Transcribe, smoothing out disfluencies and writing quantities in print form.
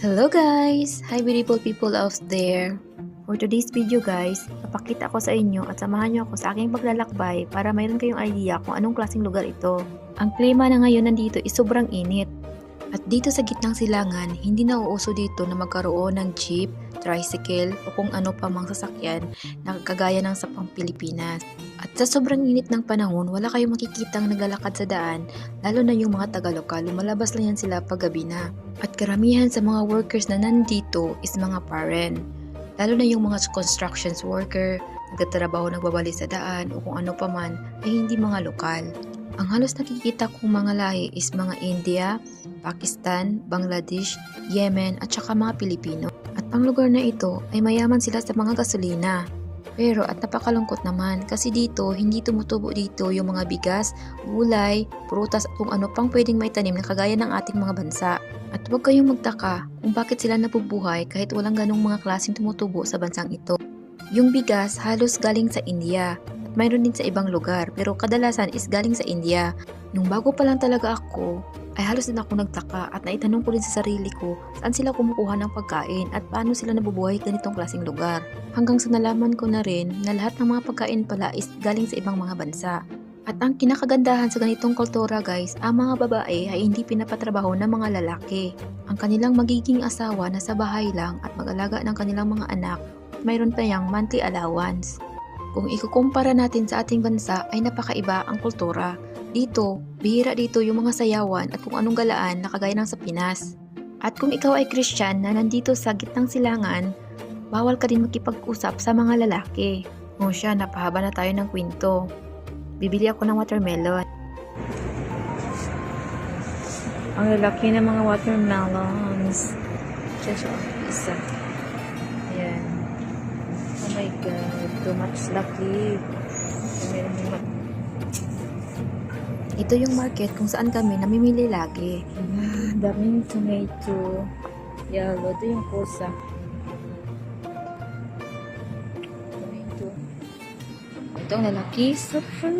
Hello guys! Hi beautiful people out there! For today's video guys, papakita ko sa inyo at samahan nyo ako sa aking paglalakbay para mayroon kayong idea kung anong klaseng lugar ito. Ang klima na ngayon nandito is sobrang init. At dito sa gitnang silangan, hindi na uuso dito na magkaroon ng jeep, tricycle o kung ano pa mang sasakyan na kagaya ng sa pang Pilipinas. At sa sobrang init ng panahon, wala kayong makikitang naglalakad sa daan, lalo na yung mga taga-lokal, lumalabas lang yan sila pag gabi na. At karamihan sa mga workers na nandito is mga foreign, lalo na yung mga construction worker, nagtatrabaho nagbabali sa daan o kung ano pa man ay hindi mga lokal. Ang halos nakikita kong mga lahi is mga India, Pakistan, Bangladesh, Yemen at saka mga Pilipino. At ang lugar na ito ay mayaman sila sa mga gasolina. Pero at napakalungkot naman kasi dito hindi tumutubo dito yung mga bigas, gulay, prutas at kung ano pang pwedeng maitanim na kagaya ng ating mga bansa. At huwag kayong magtaka kung bakit sila nabubuhay kahit walang ganong mga klaseng tumutubo sa bansang ito. Yung bigas halos galing sa India at mayroon din sa ibang lugar pero kadalasan is galing sa India. Nung bago pa lang talaga ako ay halos din ako nagtaka at naitanong ko rin sa sarili ko saan sila kumukuha ng pagkain at paano sila nabubuhay ganitong klaseng lugar. Hanggang sa nalaman ko na rin na lahat ng mga pagkain pala is galing sa ibang mga bansa. At ang kinakagandahan sa ganitong kultura guys, ang mga babae ay hindi pinapatrabaho ng mga lalaki. Ang kanilang magiging asawa na sa bahay lang at mag-alaga ng kanilang mga anak at mayroon pa yang monthly allowance. Kung ikukumpara natin sa ating bansa ay napakaiba ang kultura. Dito, bihira dito yung mga sayawan at kung anong galaan na kagaya ng sa Pinas. At kung ikaw ay Christian na nandito sa gitnang silangan, bawal ka din makipag-usap sa mga lalaki. O siya, napahaba na tayo ng kwento. Bibili ako ng watermelon. Ang lalaki ng mga watermelons. Just isa. Ayan. Oh my God. Too much lucky. Ito yung market kung saan kami namimili lagi. Daming tomato. Yellow. Ito yung pusa. Tomato. Ito ang lalaki. Super.